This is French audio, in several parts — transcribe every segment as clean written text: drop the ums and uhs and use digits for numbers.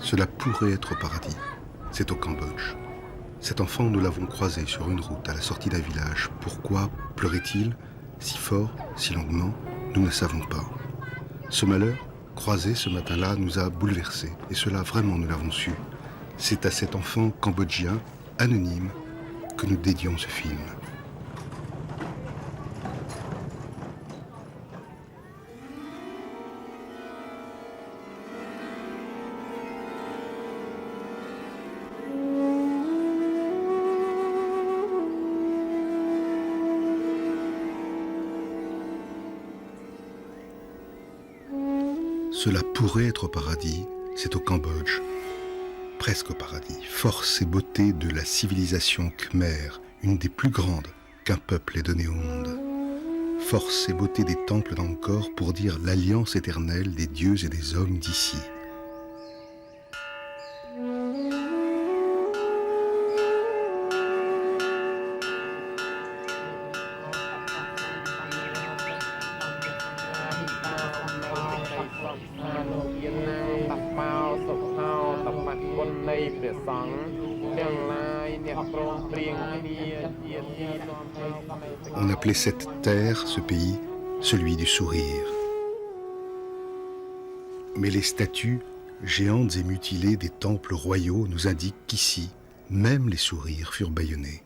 Cela pourrait être au paradis. C'est au Cambodge. Cet enfant, nous l'avons croisé sur une route à la sortie d'un village. Pourquoi pleurait-il si fort, si longuement? Nous ne savons pas. Ce malheur, croisé ce matin-là, nous a bouleversés. Et cela, vraiment, nous l'avons su. C'est à cet enfant cambodgien, anonyme, que nous dédions ce film. Cela pourrait être au paradis, c'est au Cambodge. Presque au paradis. Force et beauté de la civilisation khmer, une des plus grandes qu'un peuple ait donnée au monde. Force et beauté des temples d'Angkor pour dire l'alliance éternelle des dieux et des hommes d'ici. On appelait cette terre, ce pays, celui du sourire. Mais les statues, géantes et mutilées des temples royaux nous indiquent qu'ici, même les sourires furent bâillonnés.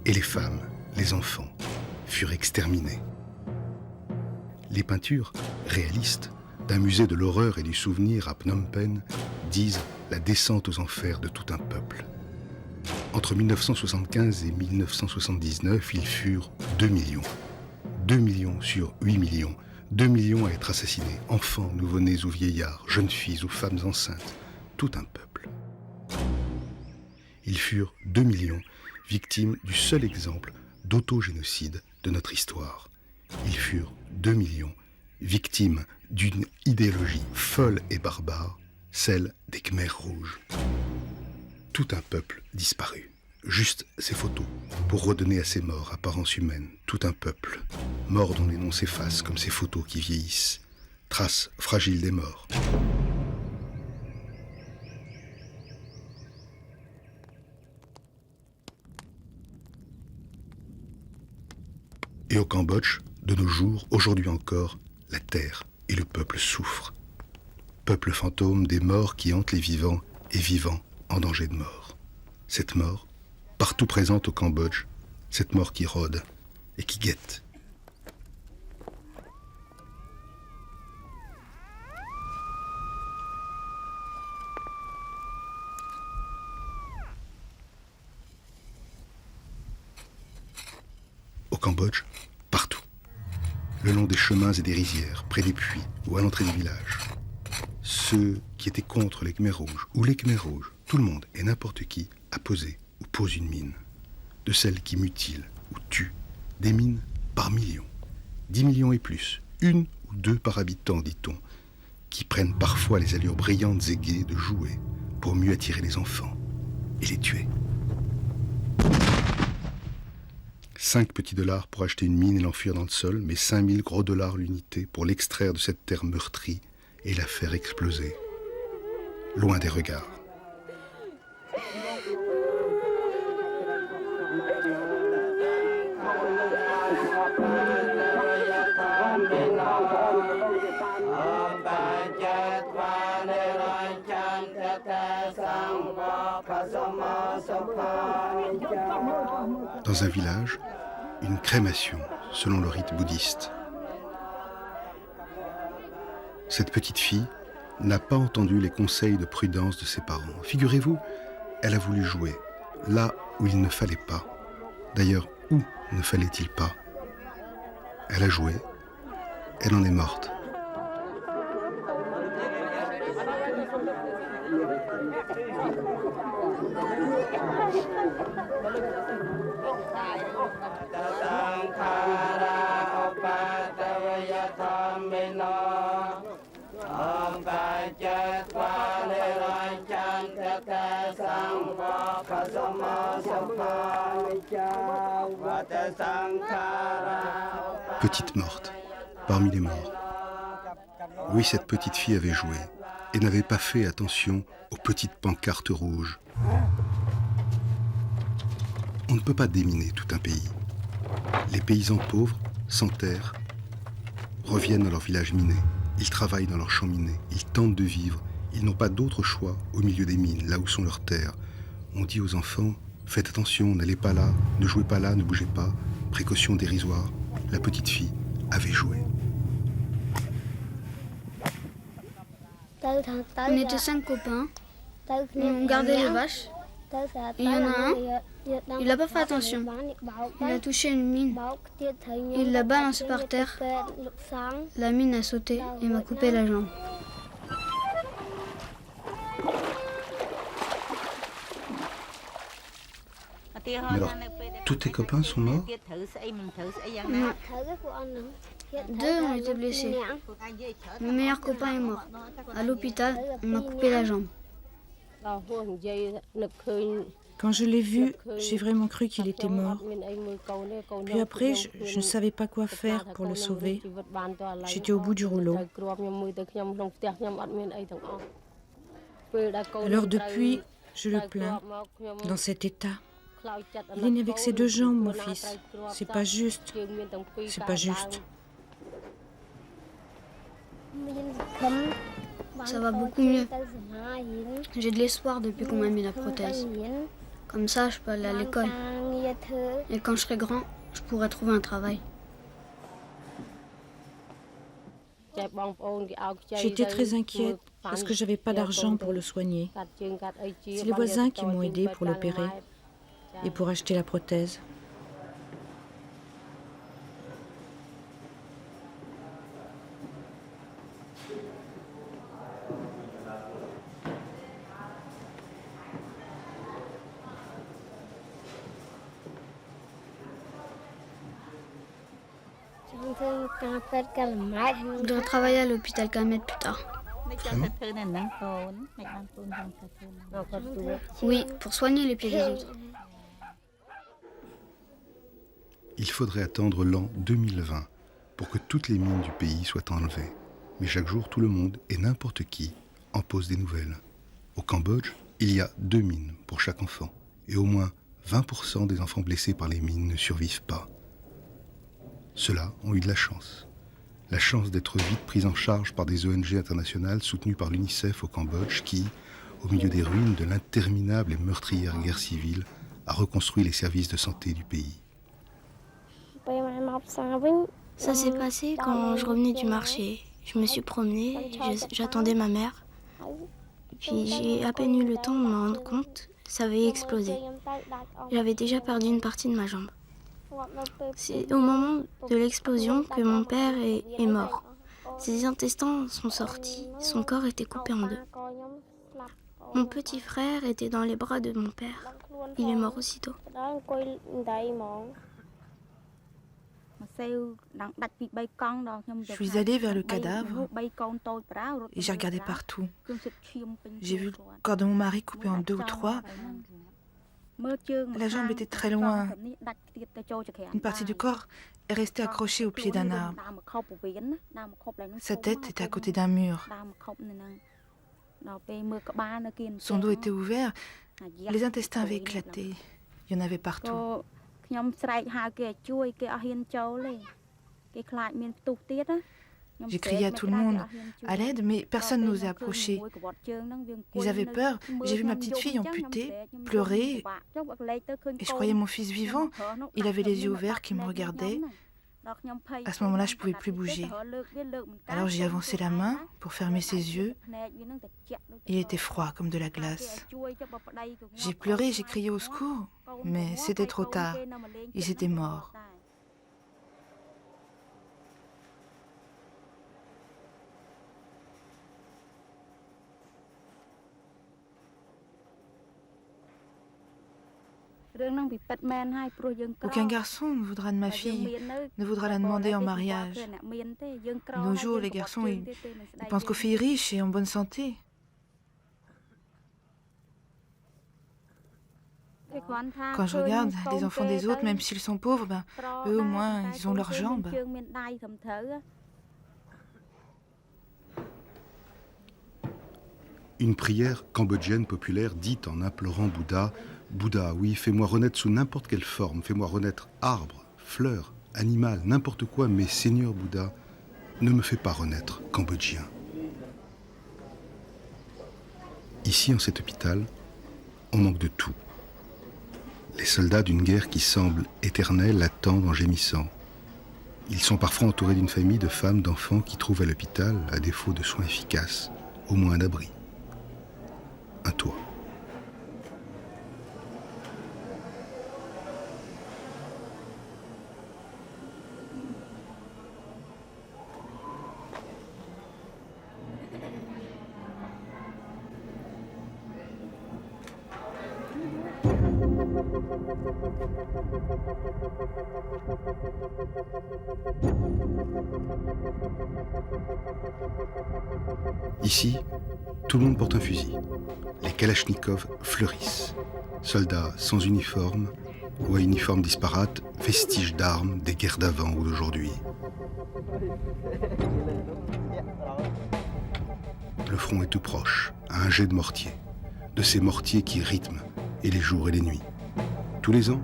Et les femmes, les enfants, furent exterminés. Les peintures, réalistes, d'un musée de l'horreur et du souvenir à Phnom Penh disent la descente aux enfers de tout un peuple. Entre 1975 et 1979, ils furent 2 millions. 2 millions sur 8 millions. 2 millions à être assassinés, enfants, nouveau-nés ou vieillards, jeunes filles ou femmes enceintes. Tout un peuple. Ils furent 2 millions, victimes du seul exemple d'autogénocide de notre histoire. Ils furent 2 millions, victimes d'une idéologie folle et barbare, celle des Khmers rouges. Tout un peuple disparu. Juste ces photos, pour redonner à ces morts apparence humaine. Tout un peuple, mort dont les noms s'effacent comme ces photos qui vieillissent. Traces fragiles des morts. Et au Cambodge, de nos jours, aujourd'hui encore, la terre et le peuple souffrent. Peuple fantôme des morts qui hantent les vivants et vivants en danger de mort. Cette mort, partout présente au Cambodge, cette mort qui rôde et qui guette. Au Cambodge, partout. Le long des chemins et des rizières, près des puits ou à l'entrée du village. Ceux qui étaient contre les Khmers rouges ou les Khmers rouges, tout le monde et n'importe qui a posé ou pose une mine. De celles qui mutilent ou tuent. Des mines par millions. 10 millions et plus. 1 ou 2 par habitant, dit-on. Qui prennent parfois les allures brillantes et gaies de jouets pour mieux attirer les enfants et les tuer. 5 petits dollars pour acheter une mine et l'enfuir dans le sol, mais 5000 gros dollars l'unité pour l'extraire de cette terre meurtrie et la faire exploser. Loin des regards. Dans un village, une crémation, selon le rite bouddhiste. Cette petite fille n'a pas entendu les conseils de prudence de ses parents. Figurez-vous, elle a voulu jouer, là où il ne fallait pas. D'ailleurs, où ne fallait-il pas? Elle a joué, elle en est morte. Petite morte, parmi les morts. Oui, cette petite fille avait joué et n'avait pas fait attention aux petites pancartes rouges. On ne peut pas déminer tout un pays. Les paysans pauvres, sans terre, reviennent dans leur village miné. Ils travaillent dans leurs champs minés. Ils tentent de vivre. Ils n'ont pas d'autre choix au milieu des mines, là où sont leurs terres. On dit aux enfants, faites attention, n'allez pas là, ne jouez pas là, ne bougez pas. Précaution dérisoire. La petite fille avait joué. On était 5 copains, on gardait les vaches. Et il y en a un, il n'a pas fait attention. Il a touché une mine, il l'a balancé par terre. La mine a sauté et m'a coupé la jambe. Mais alors, tous tes copains sont morts? Non. 2 ont été blessés. Mon meilleur copain est mort. À l'hôpital, on m'a coupé la jambe. Quand je l'ai vu, j'ai vraiment cru qu'il était mort. Puis après, je ne savais pas quoi faire pour le sauver. J'étais au bout du rouleau. Alors depuis, je le plains, dans cet état. Il est né avec ses 2 jambes, mon fils. C'est pas juste. C'est pas juste. Ça va beaucoup mieux. J'ai de l'espoir depuis qu'on m'a mis la prothèse. Comme ça, je peux aller à l'école. Et quand je serai grand, je pourrai trouver un travail. J'étais très inquiète parce que j'avais pas d'argent pour le soigner. C'est les voisins qui m'ont aidée pour l'opérer et pour acheter la prothèse. Je voudrais travailler à l'hôpital Calmette plus tard. Oui, pour soigner les pieds des autres. Il faudrait attendre l'an 2020 pour que toutes les mines du pays soient enlevées. Mais chaque jour, tout le monde et n'importe qui en pose des nouvelles. Au Cambodge, il y a 2 mines pour chaque enfant. Et au moins 20% des enfants blessés par les mines ne survivent pas. Ceux-là ont eu de la chance. La chance d'être vite pris en charge par des ONG internationales soutenues par l'UNICEF au Cambodge qui, au milieu des ruines de l'interminable et meurtrière guerre civile, a reconstruit les services de santé du pays. Ça s'est passé quand je revenais du marché. Je me suis promenée, j'attendais ma mère. Puis j'ai à peine eu le temps de me rendre compte, ça avait explosé. J'avais déjà perdu une partie de ma jambe. C'est au moment de l'explosion que mon père est mort. Ses intestins sont sortis, son corps était coupé en 2. Mon petit frère était dans les bras de mon père. Il est mort aussitôt. Je suis allée vers le cadavre et j'ai regardé partout. J'ai vu le corps de mon mari coupé en 2 ou 3. La jambe était très loin. Une partie du corps est restée accrochée au pied d'un arbre. Sa tête était à côté d'un mur. Son dos était ouvert. Les intestins avaient éclaté. Il y en avait partout. J'ai crié à tout le monde, à l'aide, mais personne n'osait approcher. Ils avaient peur. J'ai vu ma petite fille amputée, pleurer, et je croyais mon fils vivant. Il avait les yeux ouverts qui me regardaient. À ce moment-là, je ne pouvais plus bouger. Alors j'ai avancé la main pour fermer ses yeux. Il était froid comme de la glace. J'ai pleuré, j'ai crié au secours, mais c'était trop tard. Ils étaient morts. Aucun garçon ne voudra de ma fille, ne voudra la demander en mariage. De nos jours, les garçons, ils pensent qu'aux filles riches et en bonne santé. Quand je regarde les enfants des autres, même s'ils sont pauvres, eux au moins, ils ont leurs jambes. Une prière cambodgienne populaire dite en implorant Bouddha « Bouddha, oui, fais-moi renaître sous n'importe quelle forme, fais-moi renaître arbre, fleur, animal, n'importe quoi, mais Seigneur Bouddha, ne me fais pas renaître cambodgien. » Ici, en cet hôpital, on manque de tout. Les soldats d'une guerre qui semble éternelle attendent en gémissant. Ils sont parfois entourés d'une famille de femmes, d'enfants qui trouvent à l'hôpital, à défaut de soins efficaces, au moins un abri. Un toit. Ici, tout le monde porte un fusil. Les kalachnikovs fleurissent. Soldats sans uniforme ou à uniforme disparate, vestiges d'armes des guerres d'avant ou d'aujourd'hui. Le front est tout proche, à un jet de mortier. De ces mortiers qui rythment, et les jours et les nuits. Tous les ans,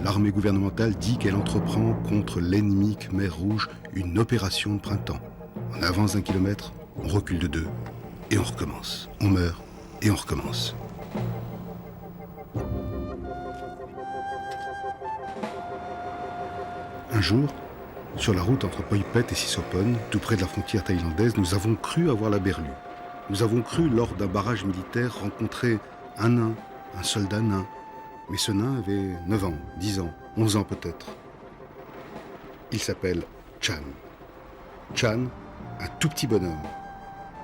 l'armée gouvernementale dit qu'elle entreprend contre l'ennemi Khmer Rouge une opération de printemps. On avance d'1 kilomètre, on recule de 2, et on recommence. On meurt, et on recommence. Un jour, sur la route entre Poipet et Sisopon, tout près de la frontière thaïlandaise, nous avons cru avoir la berlue. Nous avons cru, lors d'un barrage militaire, rencontrer un nain, un soldat nain. Mais ce nain avait 9 ans, 10 ans, 11 ans peut-être. Il s'appelle Chan. Chan, un tout petit bonhomme,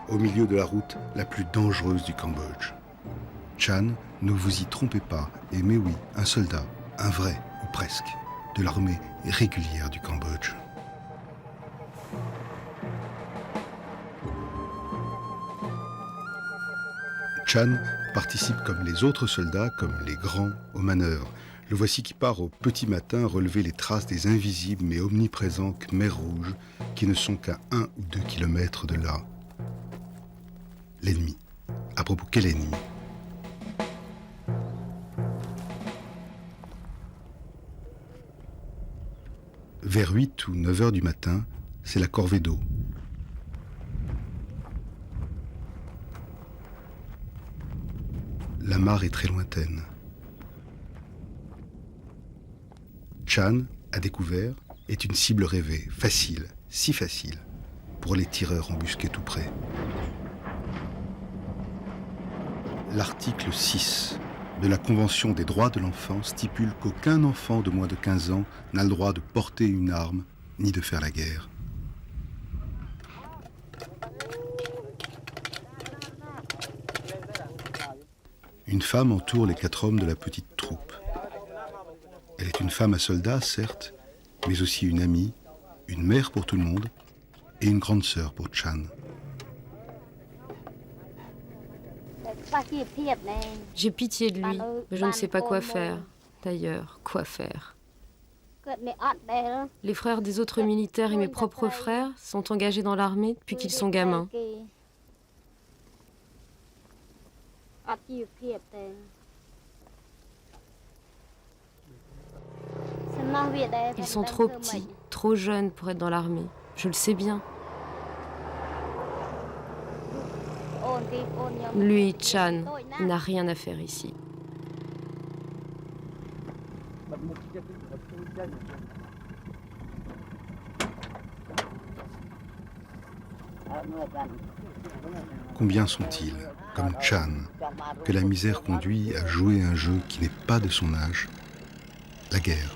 au milieu de la route la plus dangereuse du Cambodge. Chan, ne vous y trompez pas, et mais oui, un soldat, un vrai, ou presque, de l'armée régulière du Cambodge. Chan participe comme les autres soldats, comme les grands, aux manœuvres. Le voici qui part au petit matin relever les traces des invisibles mais omniprésents Khmer Rouges qui ne sont qu'à 1 ou 2 kilomètres de là. L'ennemi. À propos, quel ennemi ? Vers 8 ou 9 heures du matin, c'est la corvée d'eau. La mare est très lointaine. Chan, à découvert, est une cible rêvée, facile, si facile, pour les tireurs embusqués tout près. L'article 6 de la Convention des droits de l'enfant stipule qu'aucun enfant de moins de 15 ans n'a le droit de porter une arme ni de faire la guerre. Une femme entoure les 4 hommes de la petite troupe. Elle est une femme à soldat, certes, mais aussi une amie, une mère pour tout le monde et une grande sœur pour Chan. J'ai pitié de lui, mais je ne sais pas quoi faire. D'ailleurs, quoi faire ? Les frères des autres militaires et mes propres frères sont engagés dans l'armée depuis qu'ils sont gamins. Ils sont trop petits, trop jeunes pour être dans l'armée. Je le sais bien. Lui, Chan, n'a rien à faire ici. Combien sont-ils, comme Chan, que la misère conduit à jouer un jeu qui n'est pas de son âge, la guerre.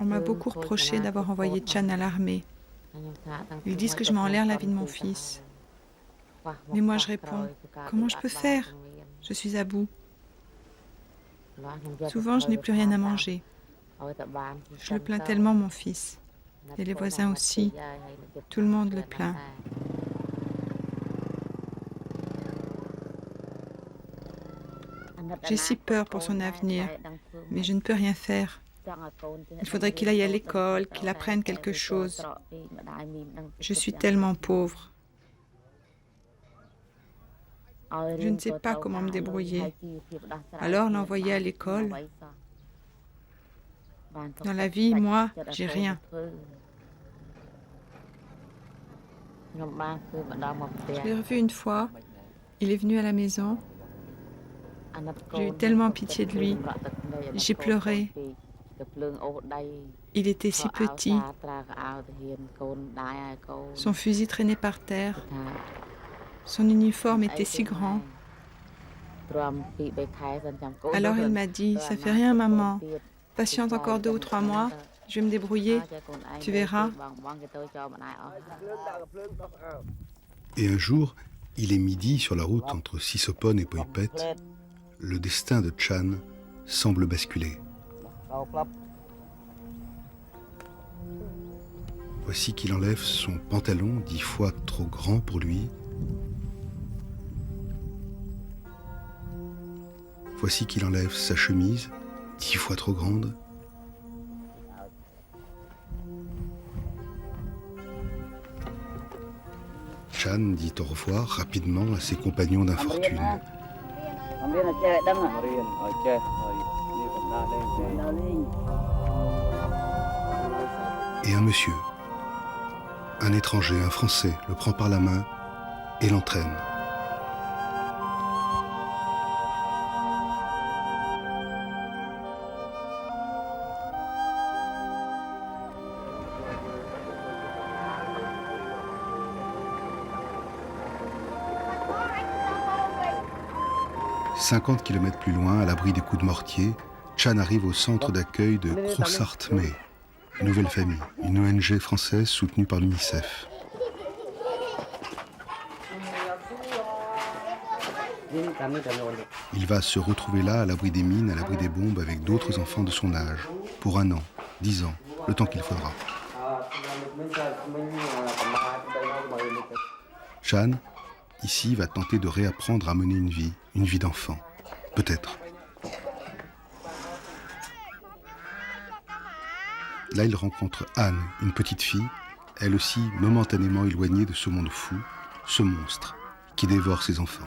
On m'a beaucoup reproché d'avoir envoyé Chan à l'armée. Ils disent que je mets en l'air la vie de mon fils. Mais moi je réponds, comment je peux faire ? Je suis à bout. Souvent je n'ai plus rien à manger. Je le plains tellement, mon fils. Et les voisins aussi. Tout le monde le plaint. J'ai si peur pour son avenir, mais je ne peux rien faire. Il faudrait qu'il aille à l'école, qu'il apprenne quelque chose. Je suis tellement pauvre. Je ne sais pas comment me débrouiller. Alors l'envoyer à l'école. Dans la vie, moi, j'ai rien. Je l'ai revu une fois. Il est venu à la maison. J'ai eu tellement pitié de lui. J'ai pleuré. Il était si petit. Son fusil traînait par terre. Son uniforme était si grand. Alors il m'a dit, ça fait rien maman, patiente encore 2 ou 3 mois, je vais me débrouiller, tu verras. Et un jour, il est midi sur la route entre Sisopon et Poipet. Le destin de Chan semble basculer. Voici qu'il enlève son pantalon 10 fois trop grand pour lui. Voici qu'il enlève sa chemise 10 fois trop grande. Chan dit au revoir rapidement à ses compagnons d'infortune. Et un monsieur, un étranger, un Français, le prend par la main et l'entraîne. « 50 km plus loin, à l'abri des coups de mortier, Chan arrive au centre d'accueil de Krusartme, une nouvelle famille, une ONG française soutenue par l'UNICEF. Il va se retrouver là, à l'abri des mines, à l'abri des bombes, avec d'autres enfants de son âge, pour 1 an, 10 ans, le temps qu'il faudra. Chan, ici, va tenter de réapprendre à mener une vie d'enfant, peut-être. Là, il rencontre Anne, une petite fille, elle aussi momentanément éloignée de ce monde fou, ce monstre qui dévore ses enfants.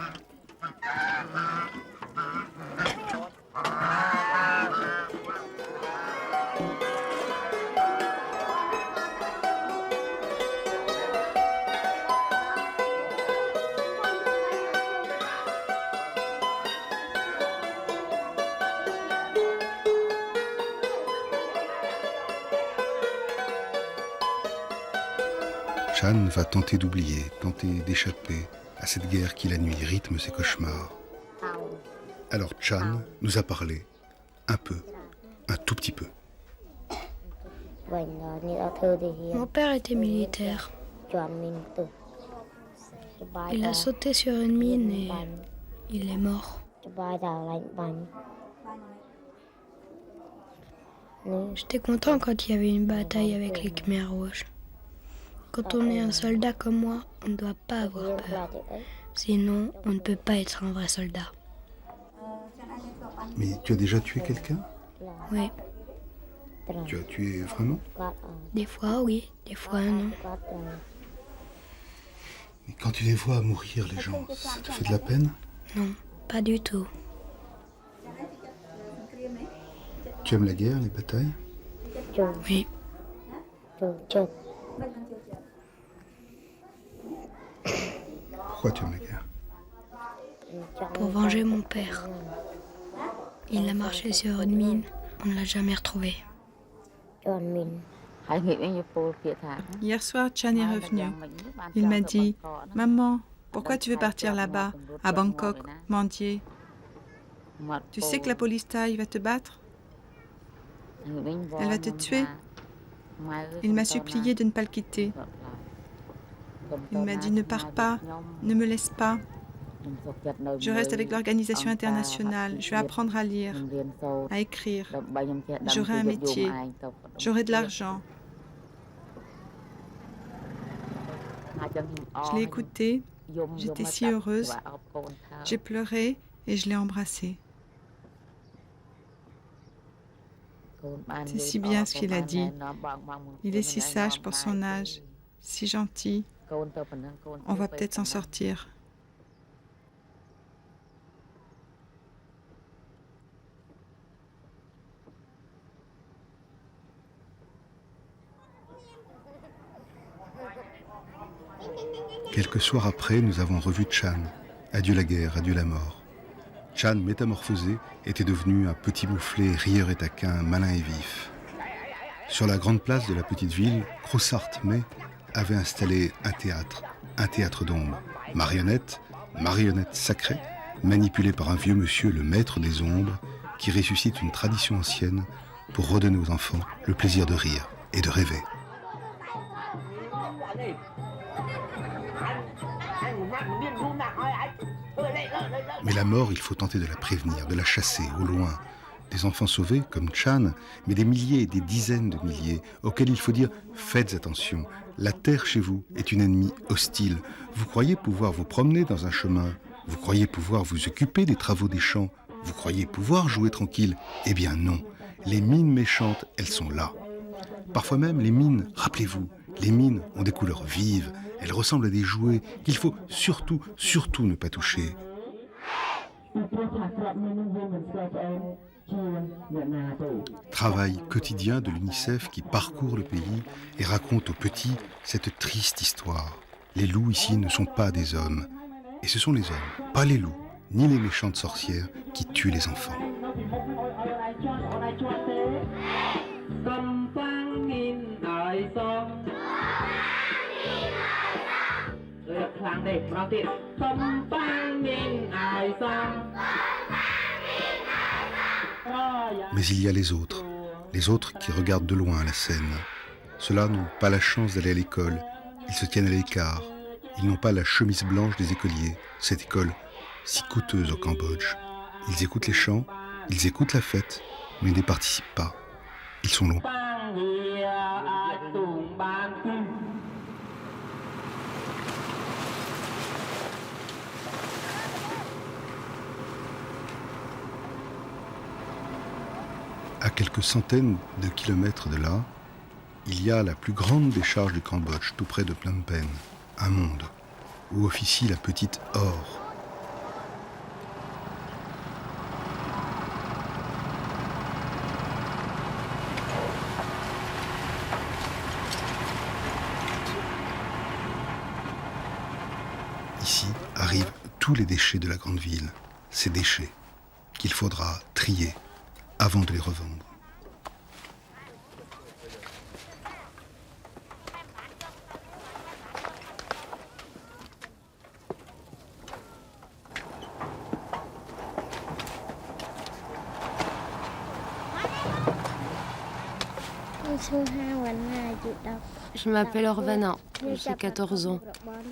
Chan va tenter d'oublier, tenter d'échapper à cette guerre qui la nuit rythme ses cauchemars. Alors Chan nous a parlé, un peu, un tout petit peu. Mon père était militaire. Il a sauté sur une mine et il est mort. J'étais content quand il y avait une bataille avec les Khmers rouges. Quand on est un soldat comme moi, on ne doit pas avoir peur. Sinon, on ne peut pas être un vrai soldat. Mais tu as déjà tué quelqu'un? Oui. Tu as tué vraiment? Des fois, oui. Des fois, non. Et quand tu les vois mourir, les gens, ça te fait de la peine? Non, pas du tout. Tu aimes la guerre, les batailles? Oui. Pourquoi tu aimes la guerre? Pour venger mon père. Il a marché sur une mine, on ne l'a jamais retrouvé. Hier soir, Chan est revenu. Il m'a dit, « Maman, pourquoi tu veux partir là-bas, à Bangkok, mendier? Tu sais que la police thaï va te battre? Elle va te tuer? » Il m'a supplié de ne pas le quitter. Il m'a dit, « Ne pars pas, ne me laisse pas. » Je reste avec l'organisation internationale. Je vais apprendre à lire, à écrire. J'aurai un métier. J'aurai de l'argent. Je l'ai écouté. J'étais si heureuse. J'ai pleuré et je l'ai embrassé. C'est si bien ce qu'il a dit. Il est si sage pour son âge, si gentil. On va peut-être s'en sortir. Quelques soirs après, nous avons revu Chan. Adieu la guerre, adieu la mort. Chan, métamorphosé, était devenu un petit mouflé rieur et taquin, malin et vif. Sur la grande place de la petite ville, Grossart May avait installé un théâtre d'ombre. Marionnettes sacrées, manipulées par un vieux monsieur, le maître des ombres, qui ressuscite une tradition ancienne pour redonner aux enfants le plaisir de rire et de rêver. Mais la mort, il faut tenter de la prévenir, de la chasser au loin. Des enfants sauvés, comme Chan, mais des milliers et des dizaines de milliers, auxquels il faut dire « faites attention, la terre chez vous est une ennemie hostile. Vous croyez pouvoir vous promener dans un chemin, vous croyez pouvoir vous occuper des travaux des champs, vous croyez pouvoir jouer tranquille. Eh bien non, les mines méchantes, elles sont là. Parfois même, les mines, rappelez-vous, les mines ont des couleurs vives, elles ressemblent à des jouets qu'il faut surtout ne pas toucher. Travail quotidien de l'UNICEF qui parcourt le pays et raconte aux petits cette triste histoire. Les loups ici ne sont pas des hommes. Et ce sont les hommes, pas les loups, ni les méchantes sorcières qui tuent les enfants. Mais il y a les autres qui regardent de loin la scène. Ceux-là n'ont pas la chance d'aller à l'école, ils se tiennent à l'écart. Ils n'ont pas la chemise blanche des écoliers, cette école si coûteuse au Cambodge. Ils écoutent les chants, ils écoutent la fête, mais ne participent pas. Ils sont longs. À quelques centaines de kilomètres de là, il y a la plus grande décharge du Cambodge, tout près de Phnom Penh, un monde où officie la petite Or. Ici arrivent tous les déchets de la grande ville, ces déchets qu'il faudra trier avant de les revendre. Je m'appelle Orvana, j'ai 14 ans.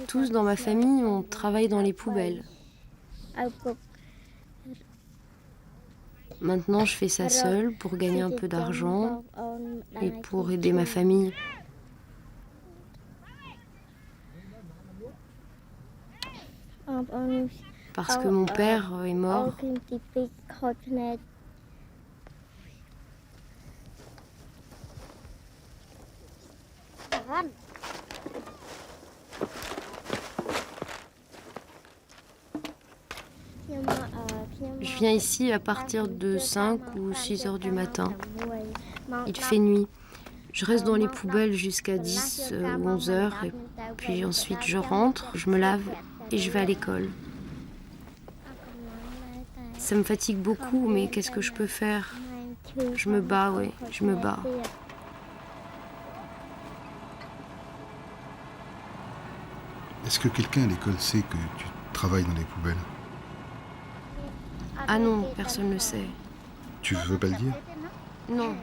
Tous dans ma famille, on travaille dans les poubelles. Maintenant, je fais ça seule pour gagner un peu d'argent et pour aider ma famille. Parce que mon père est mort. Je viens ici à partir de 5 ou 6 heures du matin. Il fait nuit. Je reste dans les poubelles jusqu'à 10 ou 11 heures et puis ensuite je rentre, je me lave et je vais à l'école. Ça me fatigue beaucoup, mais qu'est-ce que je peux faire? Je me bats, oui, je me bats. Est-ce que quelqu'un à l'école sait que tu travailles dans les poubelles? Ah non, personne ne le sait. Tu veux pas le dire? Non.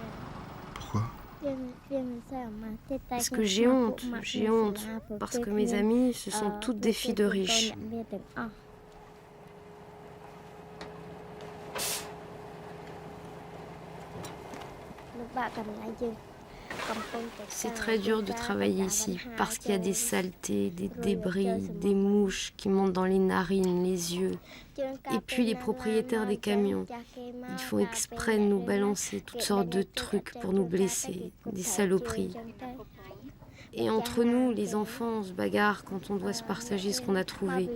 Pourquoi? Parce que j'ai honte. Parce que mes amies, ce sont toutes des filles de riches. C'est très dur de travailler ici parce qu'il y a des saletés, des débris, des mouches qui montent dans les narines, les yeux. Et puis les propriétaires des camions, ils font exprès de nous balancer toutes sortes de trucs pour nous blesser, des saloperies. Et entre nous, les enfants, on se bagarre quand on doit se partager ce qu'on a trouvé.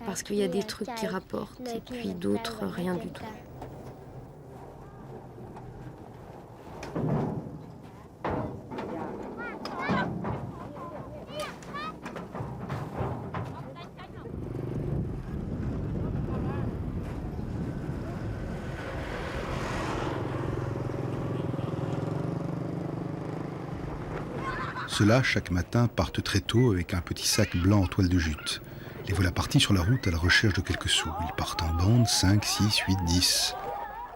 Parce qu'il y a des trucs qui rapportent et puis d'autres, rien du tout. Ceux-là, chaque matin, partent très tôt avec un petit sac blanc en toile de jute. Les voilà partis sur la route à la recherche de quelques sous. Ils partent en bande, 5, 6, 8, 10.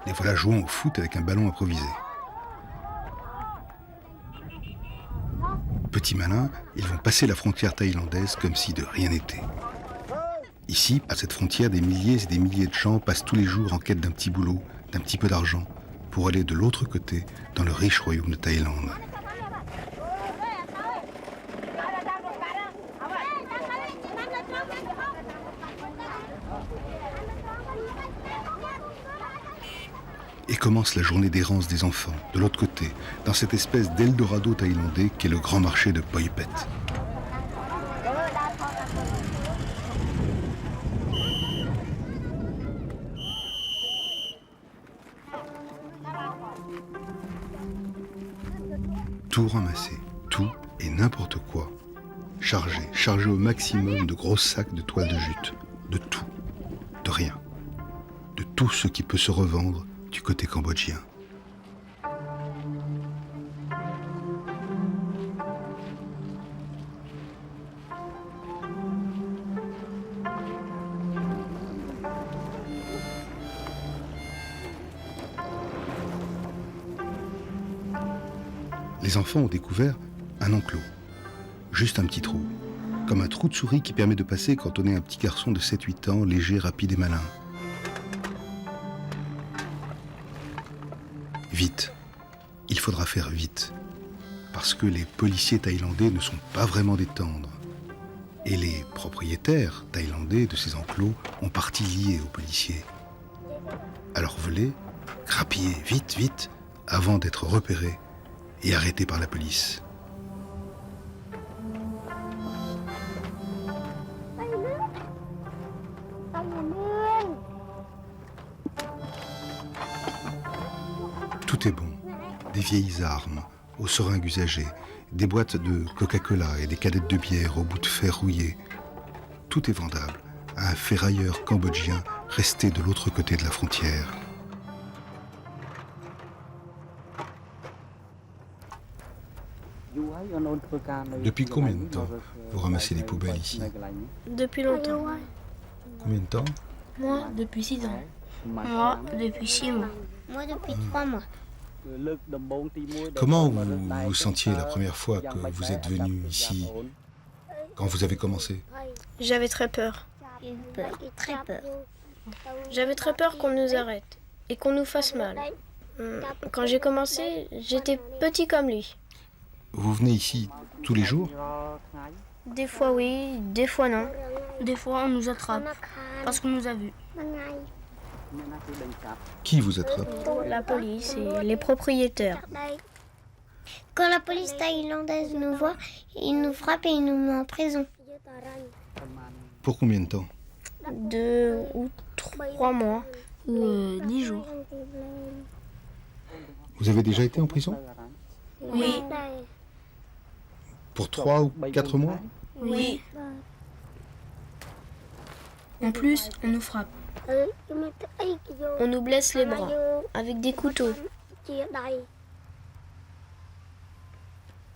Les voilà jouant au foot avec un ballon improvisé. Petits malins, ils vont passer la frontière thaïlandaise comme si de rien n'était. Ici, à cette frontière, des milliers et des milliers de gens passent tous les jours en quête d'un petit boulot, d'un petit peu d'argent, pour aller de l'autre côté, dans le riche royaume de Thaïlande. Et commence la journée d'errance des enfants, de l'autre côté, dans cette espèce d'Eldorado thaïlandais qu'est le grand marché de Poipet. Tout ramasser, tout et n'importe quoi. Chargé au maximum de gros sacs de toile de jute. De tout, de rien. De tout ce qui peut se revendre du côté cambodgien. Les enfants ont découvert un enclos, juste un petit trou, comme un trou de souris qui permet de passer quand on est un petit garçon de 7-8 ans, léger, rapide et malin. Vite, il faudra faire vite, parce que les policiers thaïlandais ne sont pas vraiment des tendres. Et les propriétaires thaïlandais de ces enclos ont partie liée aux policiers. Alors volez, grappillez vite, vite, avant d'être repérés et arrêtés par la police. Tout est bon. Des vieilles armes, aux seringues usagées, des boîtes de Coca-Cola et des canettes de bière au bout de fer rouillé. Tout est vendable à un ferrailleur cambodgien resté de l'autre côté de la frontière. Depuis combien de temps vous ramassez les poubelles ici? Depuis longtemps. Combien de temps? Moi, depuis 6 ans. Moi, depuis 6 mois. Moi, depuis 3 mois. Comment vous vous sentiez la première fois que vous êtes venu ici, quand vous avez commencé? J'avais très peur. Très peur. J'avais très peur qu'on nous arrête et qu'on nous fasse mal. Quand j'ai commencé, j'étais petit comme lui. Vous venez ici tous les jours? Des fois oui, des fois non. Des fois, on nous attrape parce qu'on nous a vus. Qui vous attrape? La police et les propriétaires. Quand la police thaïlandaise nous voit, ils nous frappent et ils nous mettent en prison. Pour combien de temps? 2 ou 3 mois. Ou 10 jours. Vous avez déjà été en prison? Oui. Pour 3 ou 4 mois? Oui. En plus, on nous frappe. On nous blesse les bras avec des couteaux.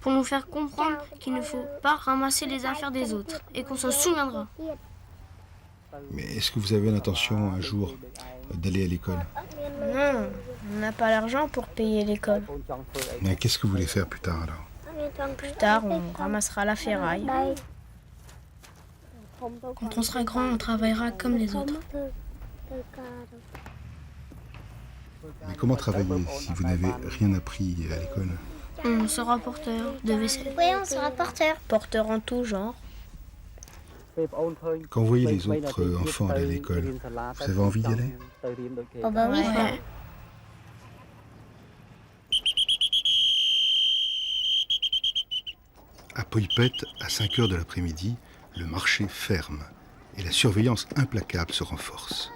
Pour nous faire comprendre qu'il ne faut pas ramasser les affaires des autres et qu'on s'en souviendra. Mais est-ce que vous avez l'intention un jour d'aller à l'école? Non, on n'a pas l'argent pour payer l'école. Mais qu'est-ce que vous voulez faire plus tard alors? Plus tard, on ramassera la ferraille. Quand on sera grand, on travaillera comme les autres. Mais comment travailler si vous n'avez rien appris à l'école? On sera porteur de vaisselle. Oui, on sera porteur. Porteur en tout genre. Quand vous voyez les autres enfants aller à l'école, vous avez envie d'y aller? Oh bah oui. Ouais. À Poipet, à 5 heures de l'après-midi, le marché ferme et la surveillance implacable se renforce.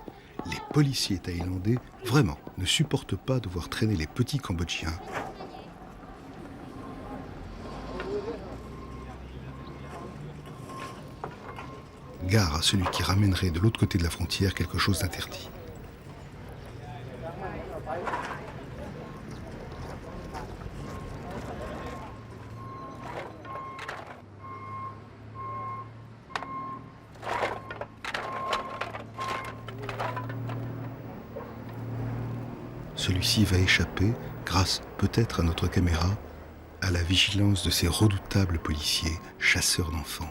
Les policiers thaïlandais, vraiment, ne supportent pas de voir traîner les petits Cambodgiens. Gare à celui qui ramènerait de l'autre côté de la frontière quelque chose d'interdit. Celui-ci va échapper, grâce peut-être à notre caméra, à la vigilance de ces redoutables policiers, chasseurs d'enfants.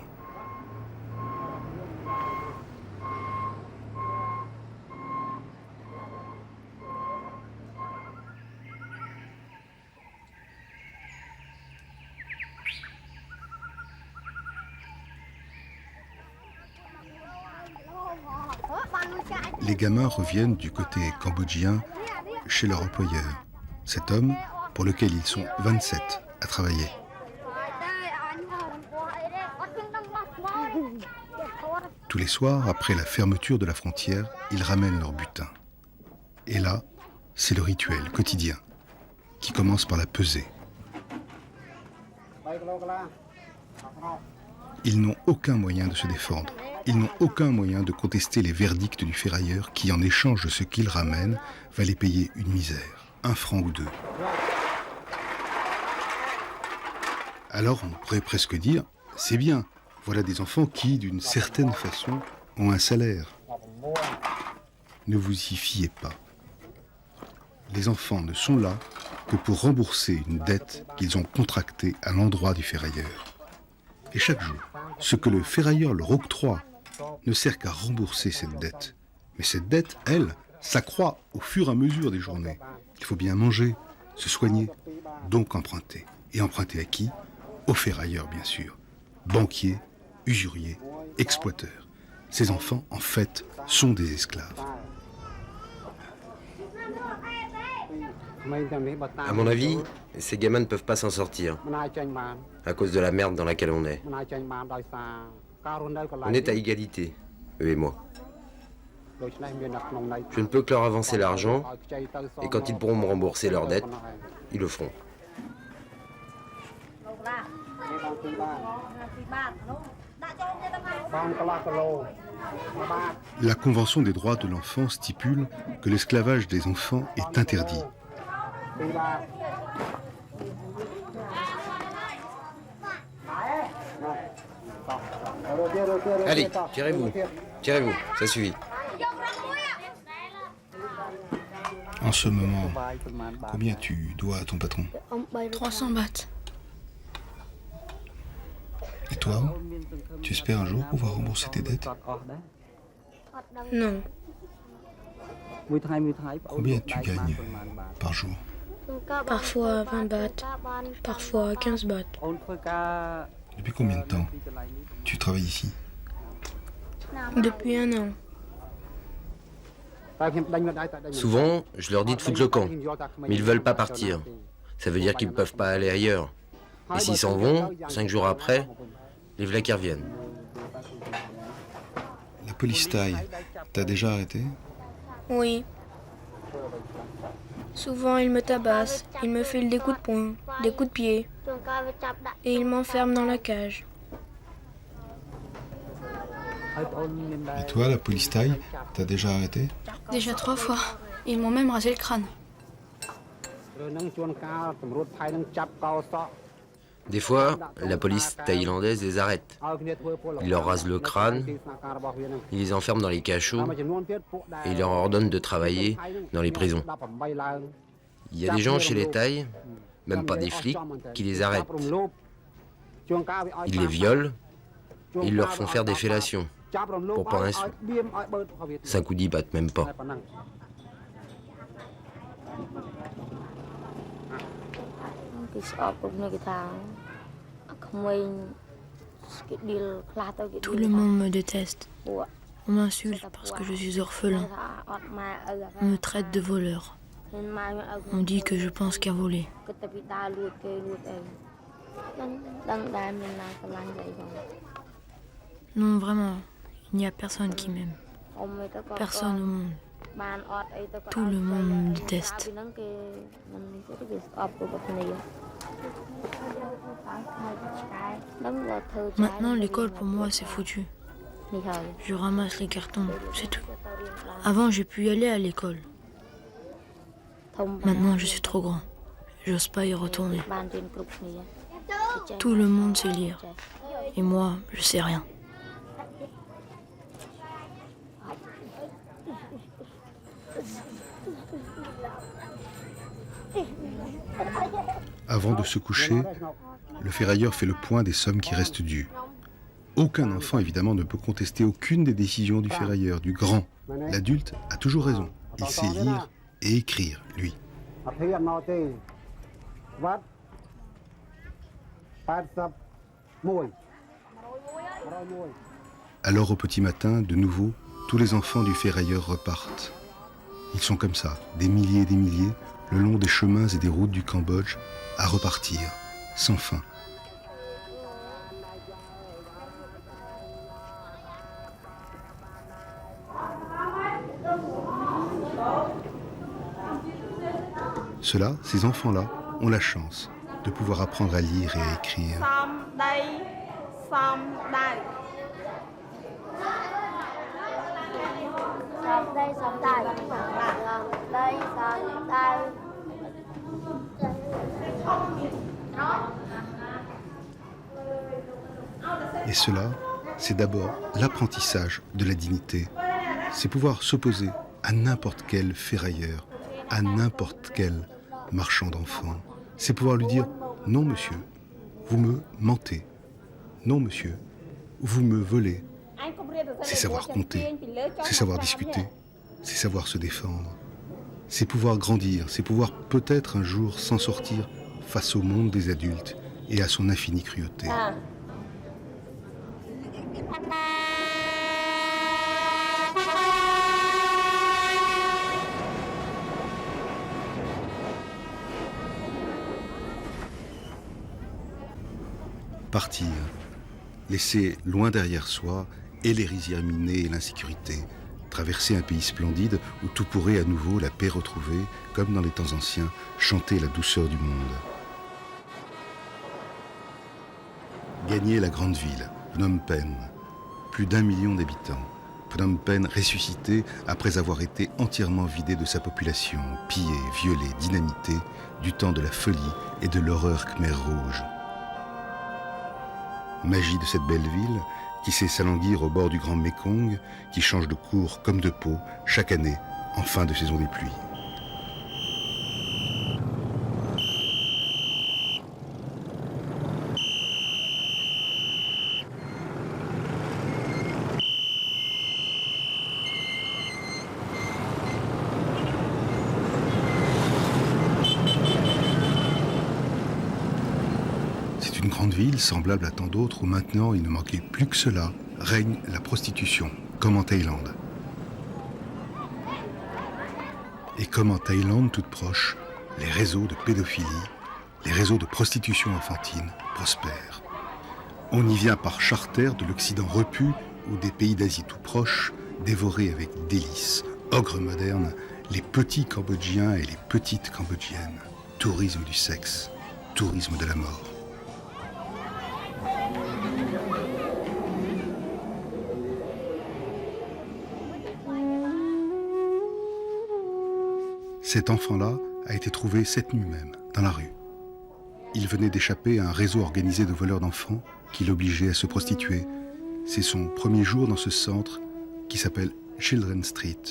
Les gamins reviennent du côté cambodgien chez leur employeur, cet homme pour lequel ils sont 27 à travailler. Tous les soirs, après la fermeture de la frontière, ils ramènent leur butin. Et là, c'est le rituel quotidien qui commence par la pesée. Ils n'ont aucun moyen de se défendre. Ils n'ont aucun moyen de contester les verdicts du ferrailleur qui, en échange de ce qu'ils ramènent, va les payer une misère, 1 franc ou 2. Alors on pourrait presque dire, c'est bien, voilà des enfants qui, d'une certaine façon, ont un salaire. Ne vous y fiez pas. Les enfants ne sont là que pour rembourser une dette qu'ils ont contractée à l'endroit du ferrailleur. Et chaque jour, ce que le ferrailleur leur octroie ne sert qu'à rembourser cette dette. Mais cette dette, elle, s'accroît au fur et à mesure des journées. Il faut bien manger, se soigner, donc emprunter. Et emprunter à qui? Aux ferrailleurs, bien sûr. Banquiers, usuriers, exploiteurs. Ces enfants, en fait, sont des esclaves. À mon avis, ces gamins ne peuvent pas s'en sortir à cause de la merde dans laquelle on est. On est à égalité, eux et moi. Je ne peux que leur avancer l'argent, et quand ils pourront me rembourser leurs dettes, ils le feront. La Convention des droits de l'enfant stipule que l'esclavage des enfants est interdit. Allez, tirez-vous, ça suffit. En ce moment, combien tu dois à ton patron? 300 bahts. Et toi, tu espères un jour pouvoir rembourser tes dettes? Non. Combien tu gagnes par jour? Parfois 20 bahts, parfois 15 bahts. Depuis combien de temps tu travailles ici? Depuis 1 an. Souvent, je leur dis de foutre le camp, mais ils ne veulent pas partir. Ça veut dire qu'ils ne peuvent pas aller ailleurs. Et s'ils s'en vont, 5 jours après, les v'là qui reviennent. La police thaï t'a déjà arrêté? Oui. Souvent, il me tabasse, il me file des coups de poing, des coups de pied, et il m'enferme dans la cage. Et toi, la police thaï t'a déjà arrêté? Déjà 3 fois. Ils m'ont même rasé le crâne. Des fois, la police thaïlandaise les arrête. Ils leur rasent le crâne, ils les enferment dans les cachots et ils leur ordonnent de travailler dans les prisons. Il y a des gens chez les Thaïs, même pas des flics, qui les arrêtent. Ils les violent et ils leur font faire des fellations pour pas un sou. 5 ou 10 bahts, même pas. Tout le monde me déteste. On m'insulte parce que je suis orphelin. On me traite de voleur. On dit que je pense qu'à voler. Non, vraiment, il n'y a personne qui m'aime. Personne au monde. Tout le monde me déteste. Maintenant, l'école pour moi, c'est foutu. Je ramasse les cartons, c'est tout. Avant, j'ai pu y aller à l'école. Maintenant, je suis trop grand. J'ose pas y retourner. Tout le monde sait lire. Et moi, je sais rien. Avant de se coucher, le ferrailleur fait le point des sommes qui restent dues. Aucun enfant, évidemment, ne peut contester aucune des décisions du ferrailleur, du grand. L'adulte a toujours raison. Il sait lire et écrire, lui. Alors au petit matin, de nouveau, tous les enfants du ferrailleur repartent. Ils sont comme ça, des milliers et des milliers, le long des chemins et des routes du Cambodge, à repartir, sans fin. Ceux-là, ces enfants-là, ont la chance de pouvoir apprendre à lire et à écrire. Et cela, c'est d'abord l'apprentissage de la dignité. C'est pouvoir s'opposer à n'importe quel ferrailleur, à n'importe quel marchand d'enfants. C'est pouvoir lui dire « Non, monsieur, vous me mentez. Non, monsieur, vous me volez. » C'est savoir compter, c'est savoir discuter, c'est savoir se défendre. C'est pouvoir grandir, c'est pouvoir peut-être un jour s'en sortir face au monde des adultes et à son infinie cruauté. Partir, laisser loin derrière soi et les rizières minées et l'insécurité, traverser un pays splendide où tout pourrait à nouveau, la paix retrouvée, comme dans les temps anciens, chanter la douceur du monde. Gagner la grande ville, Phnom Penh, plus d'1 million d'habitants. Phnom Penh ressuscité après avoir été entièrement vidé de sa population, pillé, violé, dynamité, du temps de la folie et de l'horreur Khmer rouge. Magie de cette belle ville qui sait s'alanguir au bord du grand Mékong, qui change de cours comme de peau chaque année en fin de saison des pluies. C'est une grande ville semblable à tant d'autres où maintenant il ne manquait plus que cela, règne la prostitution, comme en Thaïlande. Et comme en Thaïlande toute proche, les réseaux de pédophilie, les réseaux de prostitution enfantine prospèrent. On y vient par charter de l'Occident repu ou des pays d'Asie tout proches, dévorer avec délice, ogres modernes, les petits Cambodgiens et les petites Cambodgiennes. Tourisme du sexe, tourisme de la mort. Cet enfant-là a été trouvé cette nuit même, dans la rue. Il venait d'échapper à un réseau organisé de voleurs d'enfants qui l'obligeait à se prostituer. C'est son premier jour dans ce centre qui s'appelle Children's Street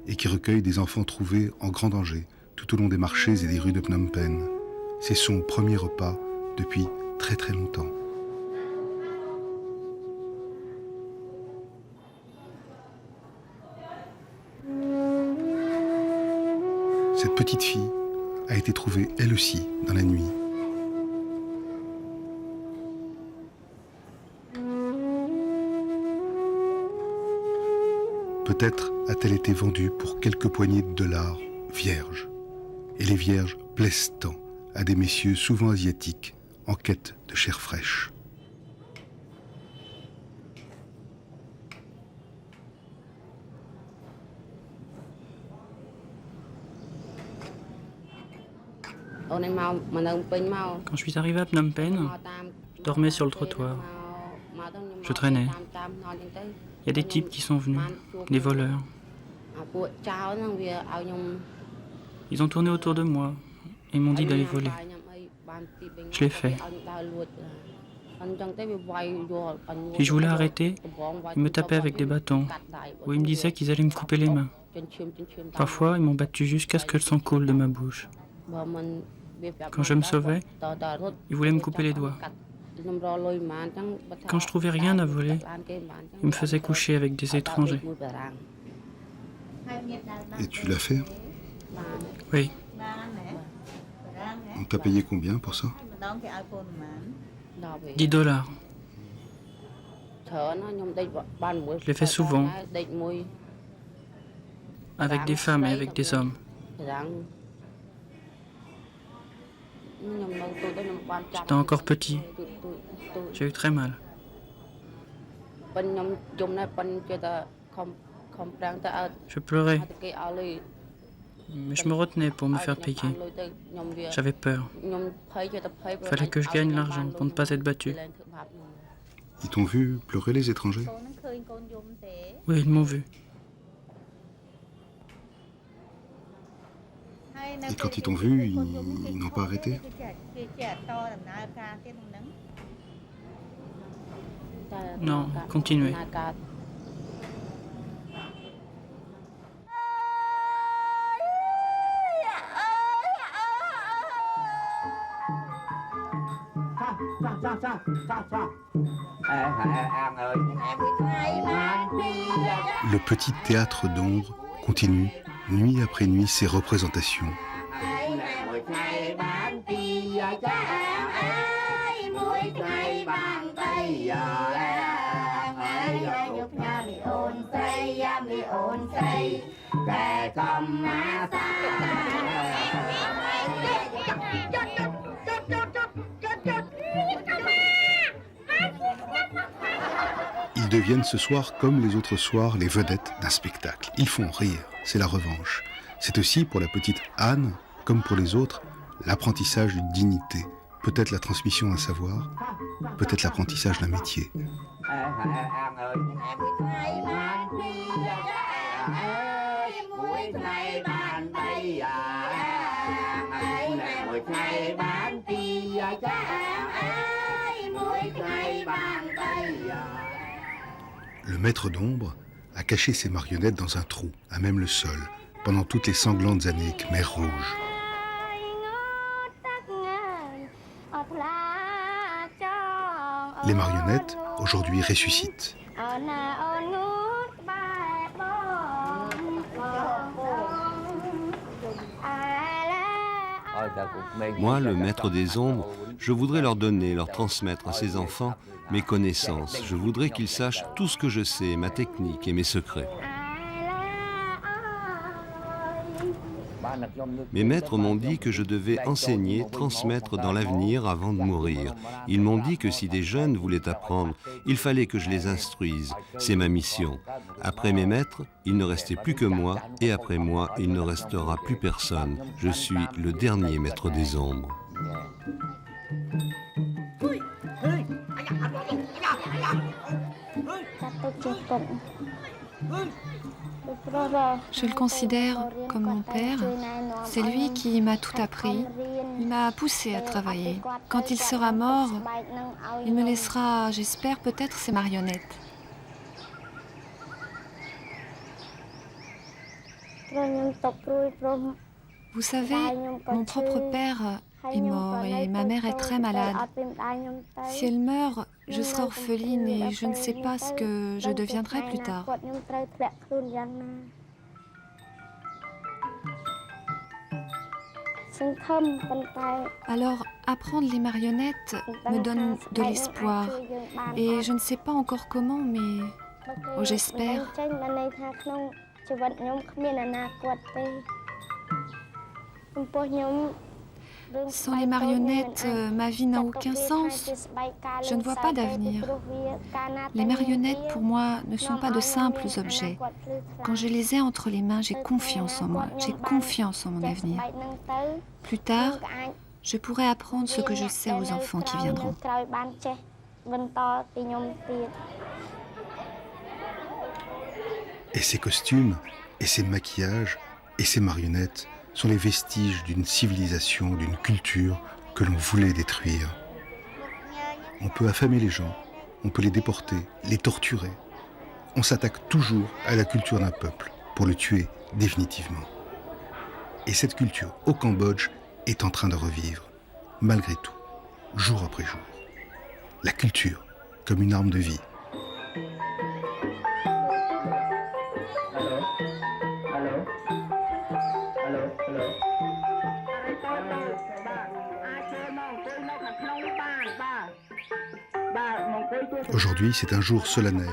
et qui recueille des enfants trouvés en grand danger tout au long des marchés et des rues de Phnom Penh. C'est son premier repas depuis très très longtemps. Cette petite fille a été trouvée elle aussi dans la nuit. Peut-être a-t-elle été vendue pour quelques poignées de dollars vierges. Et les vierges plaisent tant à des messieurs souvent asiatiques en quête de chair fraîche. Quand je suis arrivé à Phnom Penh, je dormais sur le trottoir. Je traînais. Il y a des types qui sont venus, des voleurs. Ils ont tourné autour de moi et m'ont dit d'aller voler. Je l'ai fait. Si je voulais arrêter, ils me tapaient avec des bâtons ou ils me disaient qu'ils allaient me couper les mains. Parfois, ils m'ont battu jusqu'à ce que le sang coule de ma bouche. Quand je me sauvais, ils voulaient me couper les doigts. Quand je trouvais rien à voler, ils me faisaient coucher avec des étrangers. Et tu l'as fait? Oui. On t'a payé combien pour ça? $10. Je l'ai fait souvent, avec des femmes et avec des hommes. J'étais encore petit. J'ai eu très mal. Je pleurais, mais je me retenais pour me faire payer. J'avais peur. Il fallait que je gagne l'argent pour ne pas être battu. Ils t'ont vu pleurer, les étrangers? Oui, ils m'ont vu. Et quand ils t'ont vu, ils n'ont pas arrêté? Non, continuez. Le petit théâtre d'ombre continue, nuit après nuit, ses représentations. Ils deviennent ce soir, comme les autres soirs, les vedettes d'un spectacle. Ils font rire, c'est la revanche. C'est aussi, pour la petite Anne, comme pour les autres, l'apprentissage d'une dignité. Peut-être la transmission d'un savoir, peut-être l'apprentissage d'un métier. Le maître d'ombre a caché ses marionnettes dans un trou, à même le sol, pendant toutes les sanglantes années Khmer rouge. Les marionnettes, aujourd'hui, ressuscitent. Moi, le maître des ombres, je voudrais leur donner, leur transmettre à ces enfants mes connaissances. Je voudrais qu'ils sachent tout ce que je sais, ma technique et mes secrets. Mes maîtres m'ont dit que je devais enseigner, transmettre dans l'avenir avant de mourir. Ils m'ont dit que si des jeunes voulaient apprendre, il fallait que je les instruise. C'est ma mission. Après mes maîtres, il ne restait plus que moi, et après moi, il ne restera plus personne. Je suis le dernier maître des ombres. Je le considère comme mon père. C'est lui qui m'a tout appris. Il m'a poussé à travailler. Quand il sera mort, il me laissera, j'espère, peut-être ses marionnettes. Vous savez, mon propre père est mort et ma mère est très malade. Si elle meurt, je serai orpheline et je ne sais pas ce que je deviendrai plus tard. Alors, Apprendre les marionnettes me donne de l'espoir. Et je ne sais pas encore comment, mais j'espère. Sans les marionnettes, ma vie n'a aucun sens. Je ne vois pas d'avenir. Les marionnettes, pour moi, ne sont pas de simples objets. Quand je les ai entre les mains, j'ai confiance en moi, j'ai confiance en mon avenir. Plus tard, je pourrai apprendre ce que je sais aux enfants qui viendront. Et ces costumes, et ces maquillages, et ces marionnettes sont les vestiges d'une civilisation, d'une culture que l'on voulait détruire. On peut affamer les gens, on peut les déporter, les torturer. On s'attaque toujours à la culture d'un peuple pour le tuer définitivement. Et cette culture au Cambodge est en train de revivre, malgré tout, jour après jour. La culture comme une arme de vie. Aujourd'hui, c'est un jour solennel.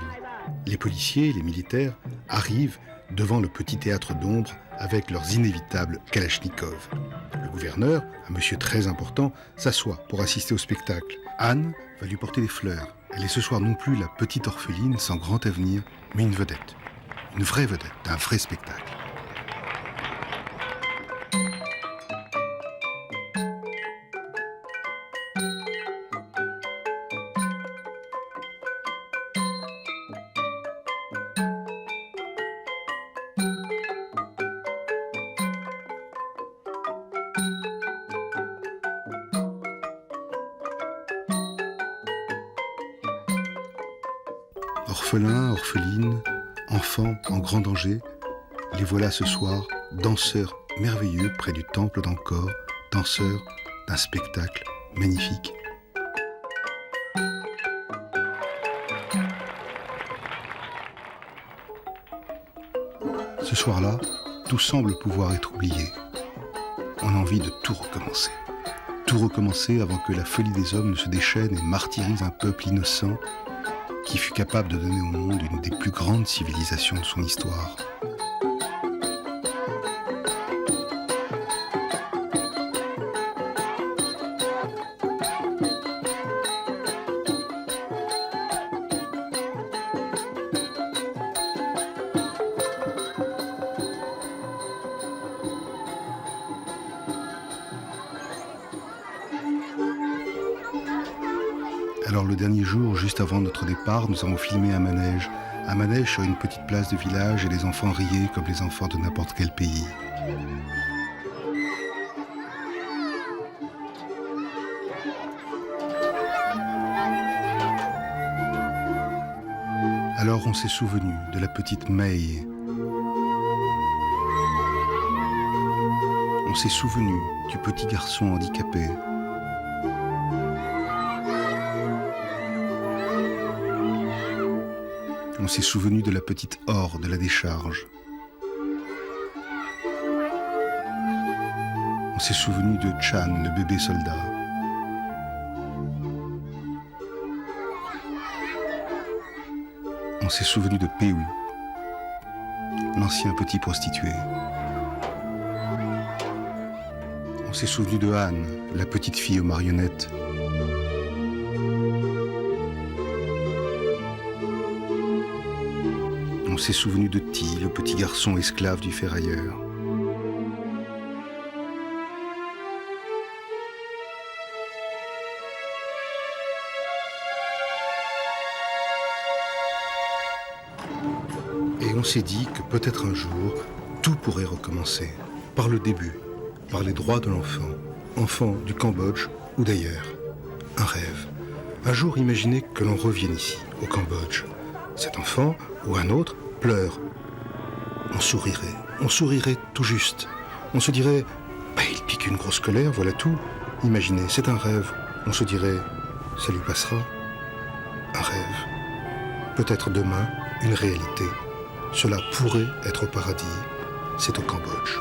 Les policiers, les militaires arrivent devant le petit théâtre d'ombre avec leurs inévitables kalachnikovs. Le gouverneur, un monsieur très important, s'assoit pour assister au spectacle. Anne va lui porter des fleurs. Elle est ce soir non plus la petite orpheline sans grand avenir, mais une vedette. Une vraie vedette d'un vrai spectacle. Orphelins, orphelines, enfants en grand danger, les voilà ce soir, danseurs merveilleux près du temple d'Angkor, danseurs d'un spectacle magnifique. Ce soir-là, tout semble pouvoir être oublié. On a envie de tout recommencer. Tout recommencer avant que la folie des hommes ne se déchaîne et martyrise un peuple innocent qui fut capable de donner au monde une des plus grandes civilisations de son histoire. Alors le dernier jour, juste avant notre départ, nous avons filmé un manège sur une petite place de village et les enfants riaient comme les enfants de n'importe quel pays. Alors on s'est souvenu de la petite May. On s'est souvenu du petit garçon handicapé. On s'est souvenu de la petite Or de la décharge. On s'est souvenu de Chan, le bébé soldat. On s'est souvenu de Peu, l'ancien petit prostitué. On s'est souvenu de Anne, la petite fille aux marionnettes. On s'est souvenu de Ti, le petit garçon esclave du ferrailleur. Et on s'est dit que peut-être un jour, tout pourrait recommencer. Par le début, par les droits de l'enfant, enfant du Cambodge ou d'ailleurs. Un rêve. Un jour, imaginez que l'on revienne ici, au Cambodge. Cet enfant ou un autre pleure. On sourirait tout juste. On se dirait, il pique une grosse colère, voilà tout. Imaginez, c'est un rêve. On se dirait, ça lui passera. Un rêve. Peut-être demain, une réalité. Cela pourrait être au paradis. C'est au Cambodge.